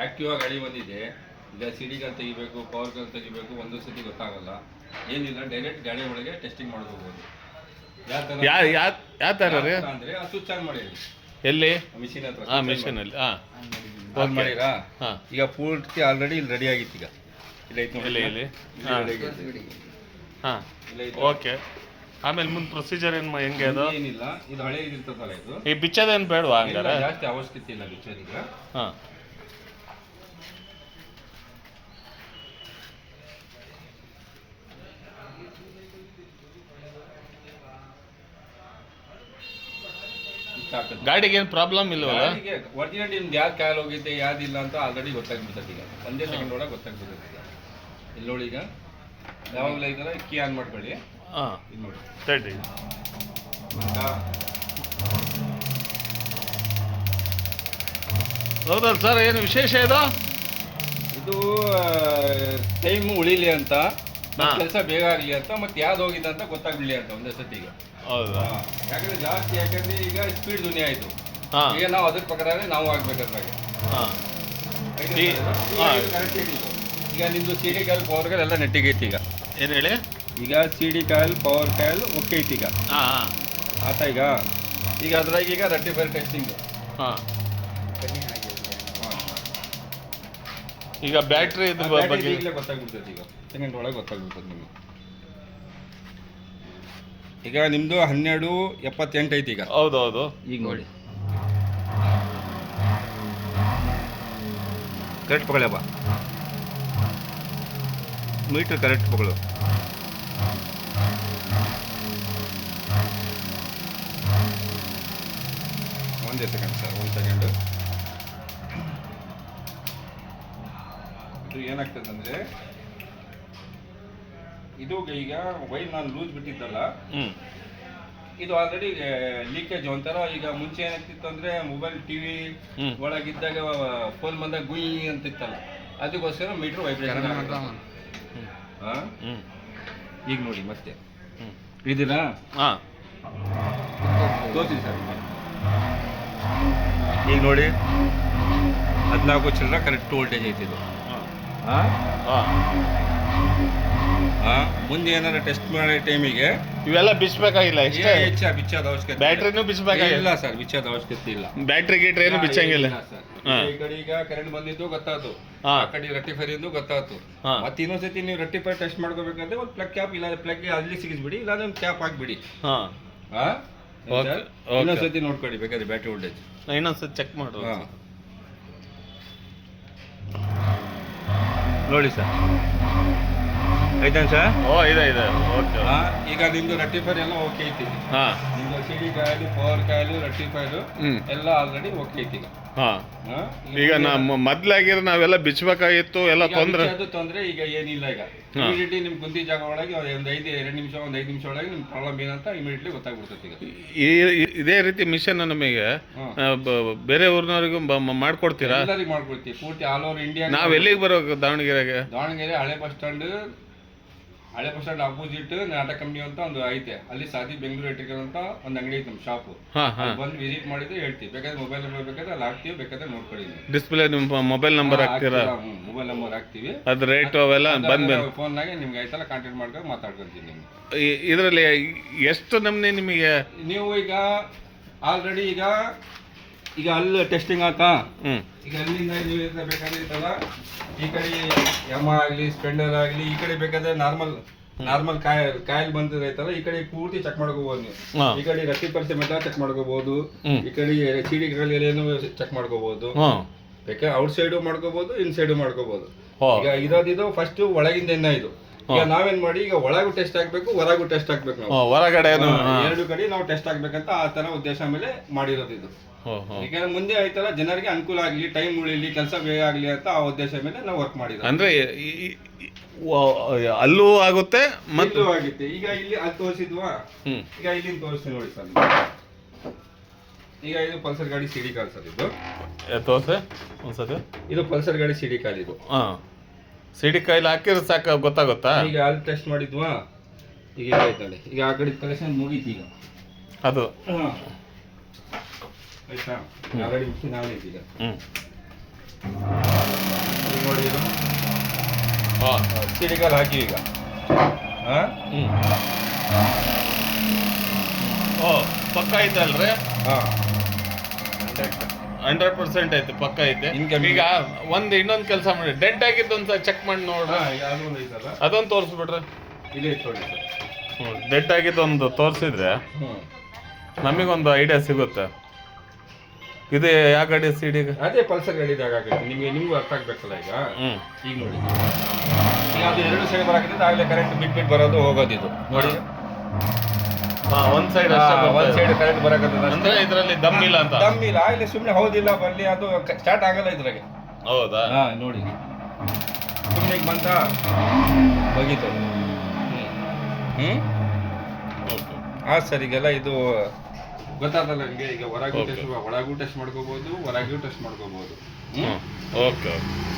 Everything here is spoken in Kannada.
ಆಕ್ಟಿವ್ ಆಗಿ ಗಾಡಿ ಬಂದಿದೆ. ಈಗ ಸಿಡಿಗಳು ತೆಗಿಬೇಕು, ಪವರ್ಗಳು ತೆಗಿಬೇಕು, ಒಂದು ಸತಿ ಗೊತ್ತಾಗಲ್ಲ. ಏನಿಲ್ಲ, ಡೈರೆಕ್ಟ್ ಗಾಡಿ ಒಳಗೆ ಟೆಸ್ಟಿಂಗ್ ಮಾಡ್ಕೋಬಹುದು. ಯಾವ ಥರ ರೀ ಅಂದರೆ ಆ ಸ್ವಿಚ್ ಆನ್ ಮಾಡಿ ಎಲ್ಲಿ ಮಿಷಿನ್ ಹತ್ರ. ಹಾಂ ಮಿಷಿನಲ್ಲಿ ಆನ್ ಮಾಡಿರಾ? ಹಾಂ ಈಗ ಪೂರ್ತಿ ಆಲ್ರೆಡಿ ಇಲ್ಲಿ ರೆಡಿ ಆಗಿತ್ತು. ಈಗ ಇಲ್ಲಿ ಹಾಂ ಓಕೆ. ಆಮೇಲೆ ಮುಂದೆ ಪ್ರೊಸೀಜರ್ ಏನು ಹೆಂಗೆ ಅದು? ಏನಿಲ್ಲ, ಇದು ಹಳೆ ಇದಿರ್ತದಲ್ಲ, ಇದು ಈ ಬಿಚ್ಚೋದೇನು ಬೇಡವಾ ಹಂಗಾರೆ? ಜಾಸ್ತಿ ಅವಶ್ಯಕತೆ ಇಲ್ಲ ಬಿಚ್ಚೋದೀಗ. ಹಾಂ ಗಾಡಿಗೆ ಏನು ಪ್ರಾಬ್ಲಮ್ ಇಲ್ವಲ್ಲ? ಒರಿಜಿನಲ್ ನಿಮ್ದು ಯಾವ್ದು ಕಾಲ್ ಹೋಗಿದ್ದೆ ಯಾವ್ದಿಲ್ಲ ಅಂತ ಆಲ್ರೆಡಿ ಗೊತ್ತಾಗ್ಬಿಡ್ತದೆ. ಈಗ ಒಂದೇ ಸೆಕೆಂಡ್ ಒಳಗೆ ಗೊತ್ತಾಗ್ಬಿಡ್ತದೆ. ಈಗ ಇಲ್ಲಿ ನೋಡಿ, ಈಗ ಯಾವಾಗಲೂ ಈ ಥರ ಕೀ ಆನ್ ಮಾಡ್ಕೊಳ್ಳಿ. ಹಾಂ ಇದು ನೋಡಿ ತಡ್ರಿ. ಹೌದಲ್ಲ ಸರ್, ಏನು ವಿಶೇಷ ಇದು ಟೈಮ್ ಉಳಿಲಿ ಅಂತ, ಕೆಲಸ ಬೇಗ ಆಗಲಿ ಅಂತ, ಮತ್ತೆ ಯಾವ್ದು ಹೋಗಿದೆ ಅಂತ ಗೊತ್ತಾಗ್ಬಿಡ್ಲಿ ಅಂತ ಒಂದೇ ಸತಿಗೆ. ಹೌದಾ? ಯಾಕಂದ್ರೆ ಈಗ ಸ್ಪೀಡ್ ದುನಿಯಾ ಆಯಿತು. ಈಗ ನಾವು ಅದ್ರ ಪ್ರಕಾರ ನಾವು ಆಗ್ಬೇಕಾದ್ರೆ ಕರೆಕ್ಟ್ ಇಟ್ಟಿದ್ದು. ಈಗ ನಿಮ್ದು C D coil power coil ಎಲ್ಲ ನೆಟ್ಟಿಗೆ ಐತಿ. ಈಗ ಏನು ಹೇಳಿ? ಈಗ C D coil power coil okay ಐತಿ. ಈಗ ಆತ ಈಗ ಅದ್ರಾಗ ಈಗ ರೆಕ್ಟಿಫೈರ್ ಟೆಸ್ಟಿಂಗ್. ಹಾಂ ಈಗ ಬ್ಯಾಟ್ರಿ ಇದ್ರ ಬಗ್ಗೆ ಈಗಲೇ ಗೊತ್ತಾಗ್ಬಿಡ್ತದೆ. ಈಗ ಸೆಕೆಂಡ್ ಒಳಗೆ ಗೊತ್ತಾಗ್ಬಿಡ್ತದೆ ನಿಮಗೆ. ಈಗ ನಿಮ್ಮದು 12:78 ಐತಿ. ಈಗ ಹೌದೌದು. ಈಗ ನೋಡಿ, ಕರೆಕ್ಟ್ ಪಗಳಪ್ಪ, ಮೀಟ್ರ್ ಕರೆಕ್ಟ್ ಪಗಳು. ಒಂದೇ ಸೆಕೆಂಡ್ ಸರ್, 1 ಸೆಕೆಂಡು. ಇದು ಏನಾಗ್ತದೆ ಅಂದರೆ, ಇದು ಈಗ ವೈರ್ ನಾನು ಲೂಸ್ ಬಿಟ್ಟಿದ್ದಲ್ಲ, ಇದು ಆಲ್ರೆಡಿ ಲೀಕೇಜ್ ಒಂಥರ. ಈಗ ಮುಂಚೆ ಏನಾಗ್ತಿತ್ತು ಅಂದರೆ, ಮೊಬೈಲ್ ಟಿವಿ ಒಳಗಿದ್ದಾಗ ಫೋನ್ ಬಂದಾಗ ಗುಯ್ ಅಂತಿತ್ತಲ್ಲ, ಅದಕ್ಕೋಸ್ಕರ ಮೀಟ್ರ್ ವೈಬ್ರೇಷನ್ ಆಗುತ್ತೆ. ಹಾಂ, ಈಗ ನೋಡಿ ಮತ್ತೆ ಇದೀರಾ? ಹಾಂ ತೋರಿಸಿ ಸರ್. ಈಗ ನೋಡಿ 14 ಚಿಲ್ಲರ ಕರೆಕ್ಟ್ ವೋಲ್ಟೇಜ್ ಐತಿ ಇದು. ಹಾಂ ಹಾಂ, ಮುಂದೆ ಏನಾದ್ರು ಟೆಸ್ಟ್ ಮಾಡೋ ಟೈಮಿಗೆ ಇವೆಲ್ಲ ಬಿಚ್ಚಬೇಕಾಗಿಲ್ಲ. ಇಷ್ಟೇ ಬಿಚ್ಚೋದ ಅವಶ್ಯಕತೆ. ಬ್ಯಾಟ್ರಿನೂ ಬಿಚ್ಚಬೇಕಾಗಿಲ್ಲ ಸರ್, ಬಿಚ್ಚೋದ ಅವಶ್ಯಕತೆ ಇಲ್ಲ. ಬ್ಯಾಟ್ರಿ ಗೀಟ್ರಿ ಏನು ಬಿಚ್ಚಂಗಿಲ್ಲ ಸರ್. ಈ ಕಡೆ ಈಗ ಕರೆಂಟ್ ಬಂದಿದ್ದು ಗೊತ್ತಾಯ್ತು, ಆ ಕಡೆ ರೆಕ್ಟಿಫೈರ್ ಇಂದು ಗೊತ್ತಾಯ್ತು. ಮತ್ತೆ ಇನ್ನೊಂದ್ಸತಿ ನೀವು ರೆಕ್ಟಿಫೈರ್ ಟೆಸ್ಟ್ ಮಾಡ್ಕೋಬೇಕಂದ್ರೆ ಒಂದು ಪ್ಲಗ್ ಕ್ಯಾಪ್ ಇಲ್ಲ, ಪ್ಲಗ್ ಅಲ್ಲಿ ಸಿಗಿಸ್ಬಿಡಿ, ಇಲ್ಲ ಒಂದು ಕ್ಯಾಪ್ ಹಾಕ್ಬಿಡಿ. ಇನ್ನೊಂದ್ಸತಿ ನೋಡ್ಕೊಳ್ಳಿ ಬೇಕಾದ್ರೆ ಬ್ಯಾಟ್ರಿ ವೋಲ್ಟೇಜ್. ಇನ್ನೊಂದ್ಸತಿ ಚೆಕ್ ಮಾಡು. ನೋಡಿ ಸರ್, ಆಯ್ತಾನೆ ಸರ್? ಇದೆ ಓಕೆ. ಈಗ ನಿಮ್ದು ರೆಕ್ಟಿಫೈರ್ ಎಲ್ಲ ಓಕೆ ಐತಿ. ನಿಮ್ದು ಸಿ ಡಿ ಕಾಯಿಲು, ಪವರ್ ಕಾಯಿಲು, ರೆಕ್ಟಿಫೈರು ಎಲ್ಲ ಆಲ್ರೆಡಿ ಓಕೆ ಐತಿ. ಈಗ ಮೊದ್ಲಾಗಿರೋ ನಾವೆಲ್ಲ ಬಿಚ್ಚಬೇಕಾಗಿತ್ತು, ಎಲ್ಲ ತೊಂದ್ರೆ ಈಗ ಏನಿಲ್ಲ. ಈಗ ಇಮಿಡಿಯೇಟ್ಲಿ ನಿಮ್ ಕುಂತಿ ಜಾಗ ಒಳಗೆ ಒಂದು 2 ನಿಮಿಷ ಒಳಗೆ ನಿಮ್ ಪ್ರಾಬ್ಲಮ್ ಏನಂತ ಇಮಿಡಿಯೇಟ್ಲಿ ಗೊತ್ತಾಗ್ಬಿಡ್ತದೆ. ಈಗ ಇದೇ ರೀತಿ ಮಿಷನ್ ನಮಗೆ ಬೇರೆ ಊರಿನವರಿಗೂ ಮಾಡ್ಕೊಡ್ತೀರಾ? ಎಲ್ಲರಿಗೂ ಮಾಡ್ಕೊಡ್ತೀವಿ, ಪೂರ್ತಿ ಆಲ್ ಓವರ್ ಇಂಡಿಯಾ. ನಾವ್ ಎಲ್ಲಿಗೆ ಬರೋದು? ದಾವಣಗೆರೆ ಹಳೆ ಬಸ್ ಸ್ಟ್ಯಾಂಡ್ ಅಪೋಸಿಟ್ ನಾಟಕ ಕಂಪ್ನಿ ಅಂತ ಒಂದು ಐತೆ. ಅಲ್ಲಿ ಸಾದಿ ಬೆಂಗಳೂರು ಎಲೆಕ್ಟ್ರಿಕಲ್ ಅಂತ ಒಂದು ಅಂಗಡಿ ಐತೆ, ನಮ್ಮ ಶಾಪು. ಬಂದು ವಿಸಿಟ್ ಮಾಡಿದ್ರೆ ಹೇಳ್ತೀವಿ. ಬೇಕಾದ್ರೆ ಮೊಬೈಲ್ ನಂಬರ್ ಬೇಕಾದ್ರೆ ಅಲ್ಲಿ ಹಾಕ್ತೀವಿ, ಬೇಕಾದ್ರೆ ನೋಡ್ಕೊಳ್ಳಿ. ಡಿಸ್ಪ್ಲೇ ನಿಮ್ಮ ಮೊಬೈಲ್ ನಂಬರ್ ಹಾಕ್ತೀರಾ? ಮೊಬೈಲ್ ನಂಬರ್ ಹಾಕ್ತೀವಿ. ಅದು ರೇಟ್ ಅವೆಲ್ಲ ಬಂದು ಫೋನ್ನಾಗೆ ನಿಮ್ಗೆ ಆಯ್ತಲ್ಲ ಕಾಂಟ್ಯಾಕ್ಟ್ ಮಾಡ್ಕೊಂಡು ಮಾತಾಡ್ಕೊಳ್ತೀವಿ. ನಿಮ್ಗೆ ಇದರಲ್ಲಿ ಎಷ್ಟು ನಮ್ನಿ ನಿಮಗೆ? ನೀವು ಈಗ ಆಲ್ರೆಡಿ ಈಗ ಅಲ್ಲಿ ಟೆಸ್ಟಿಂಗ್ ಆತಾ. ಈಗ ಅಲ್ಲಿಂದ ನೀವು ಬೇಕಾದ್ರೆ ಇತ್ತಲ್ಲ, ಈ ಕಡೆ ಯಮ ಆಗಲಿ, ಸ್ಪೆಂಡರ್ ಆಗಲಿ, ಈ ಕಡೆ ಬೇಕಾದ್ರೆ ನಾರ್ಮಲ್ ಕಾಯಿಲ್ ಬಂದಿದೆ ಐತಲ್ಲ, ಈ ಕಡೆ ಪೂರ್ತಿ ಚೆಕ್ ಮಾಡ್ಕೋಬಹುದು ನೀವು. ಈ ಕಡೆ ರೆಕ್ಟಿಫೈರ್ ಸಮೇತ ಚೆಕ್ ಮಾಡ್ಕೋಬಹುದು, ಈ ಕಡೆ ಸಿಡಿ ಏನು ಚೆಕ್ ಮಾಡ್ಕೋಬಹುದು. ಬೇಕಾದ್ರೆ ಔಟ್ ಸೈಡು ಮಾಡ್ಕೋಬಹುದು, ಇನ್ ಸೈಡು ಮಾಡ್ಕೋಬಹುದು. ಈಗ ಇದು ಫಸ್ಟ್ ಒಳಗಿಂದ ಇದು. ಈಗ ನಾವೇನ್ ಮಾಡಿ, ಈಗ ಒಳಗೂ ಟೆಸ್ಟ್ ಹಾಕ್ಬೇಕು, ಹೊರಗೂ ಟೆಸ್ಟ್ ಹಾಕ್ಬೇಕು. ನಾವು ಹೊರಗಡೆ 2 ಕಡೆ ನಾವು ಟೆಸ್ಟ್ ಹಾಕ್ಬೇಕಂತ ಆ ತರ ಉದ್ದೇಶ ಮೇಲೆ ಮಾಡಿರೋದು ಇದು. ಈಗ ಮುಂದೆ ಆಯ್ತಲ್ಲ, ಜನರಿಗೆ ಅನುಕೂಲ ಆಗ್ಲಿ, ಟೈಮ್ ಉಳಿಲಿ, ಕೆಲಸ ಬೇಗ ಆಗ್ಲಿ ಅಂತ ಆ ಉದ್ದೇಶ ಮೇಲೆ ನಾವು ವರ್ಕ್ ಮಾಡಿದ್ವಿ. ಅಂದ್ರೆ ಅಲ್ಲೂ ಆಗುತ್ತೆ ಮತ್ತು ಆಗುತ್ತೆ. ಈಗ ಇಲ್ಲಿ ಅಲ್ಲಿ ತೋರಿಸಿದ್ವಾ, ಈಗ ಇಲ್ಲಿ ತೋರಿಸ್ತೀನಿ ನೋಡಿ ಸರ್. ಈಗ ಇದು ಪಲ್ಸರ್ ಗಾಡಿ ಸಿಡಿ ಕಾಲ್ ಸರ್. ಇದು ತೋರ್ಸೆ ಒಂದ್ಸತಿ. ಇದು ಪಲ್ಸರ್ ಗಾಡಿ ಸಿಡಿ ಕಾಲ್. ಇದು ಸಿಡಿ ಕಾಯಿಲ್ ಹಾಕಿದ್ರೆ ಸಾಕು, ಗೊತ್ತಾಗುತ್ತಾ? ಈಗ ಅಲ್ಲಿ ಟೆಸ್ಟ್ ಮಾಡಿದ್ವಾ, ಈಗ ಆಯ್ತಲ್ಲ. ಈಗ ಆ ಕಡೆ ಕಲೆಕ್ಷನ್ ಮುಗೀತು. ಈಗ ಅದು ಆಯ್ತಾ, ಆಲ್ರೆಡಿ ಮಿಷಿನ್ ಆಗೈತಿ. ಈಗ ಹಾಂ ಸಿಡಿಗಲ್ ಹಾಕಿ ಈಗ ಹಾಂ ಹ್ಞೂ ಓ ಪಕ್ಕ ಐತೆ ಅಲ್ರಿ ಹಾಂ 100% ಐತೆ ಪಕ್ಕ ಐತೆ Incoming. ಈಗ ಇನ್ನೊಂದು ಕೆಲಸ ಮಾಡಿ ಡೆಂಟ್ ಆಗಿದ್ದು ಒಂದು ಚೆಕ್ ಮಾಡಿ ನೋಡ್ರಿ ಹಾಂ ಈಗ ಅದೊಂದು ಐತಲ್ಲ ಅದೊಂದು ತೋರಿಸ್ಬಿಡ್ರಿ ಇದೇ ತೊಗೊಳ್ಳಿ ಸರ್ ಡೆಂಟ್ ಆಗಿದ್ದು ಒಂದು ತೋರಿಸಿದ್ರೆ ಹ್ಞೂ ನಮಗೊಂದು ಐಡಿಯಾ ಸಿಗುತ್ತೆ ಇದು ಯಾವ ಗಾಡಿ ಸಿಡಿಗೆ ಅದೇ ಪಲ್ಸರ್ ಗಾಡಿ ಆಗುತ್ತೆ ನಿಮಗೂ ಅರ್ಥ ಆಗ್ಬೇಕಲ್ಲ ಈಗ ಹ್ಞೂ ಈಗ ನೋಡಿ ಈಗ ಅದು ಎರಡು ಸೈಡ್ ಬರಾಕಿದ್ರೆ ಆಗಲೇ ಕರೆಂಟ್ ಬಿಟ್ಟು ಬರೋದು ಹೋಗೋದು ಇದು ನೋಡಿ ಹಾಂ ಒಂದು ಸೈಡ್ ಒಂದು ಸೈಡ್ ಕರೆಂಟ್ ಬರಾಕತ್ತದ ಅಂದ್ರೆ ಇದರಲ್ಲಿ ದಮ್ ಇಲ್ಲ ಅಂತ ದಮ್ ಇಲ್ಲ ಇಲ್ಲಿ ಸುಮ್ಮನೆ ಹೌದಿಲ್ಲ ಬರಲಿ ಅದು ಸ್ಟಾರ್ಟ್ ಆಗಲ್ಲ ಇದ್ರಾಗೆ ಹೌದಾ ಹಾಂ ನೋಡಿ ಸುಮ್ಮನೆ ಈಗ ಬಂತ ಮುಗೀತು ಹ್ಞೂ ಓಕೆ ಸರ್ ಈಗೆಲ್ಲ ಇದು ಗೊತ್ತಾಗಲ್ಲ ನನಗೆ ಈಗ ಹೊರಗೂ ಟೆಸ್ಟ್ ಮಾಡ್ಕೋಬೋದು ಹೊರಗೂ ಟೆಸ್ಟ್ ಮಾಡ್ಕೋಬೋದು ಹ್ಞೂ ಓಕೆ ಓಕೆ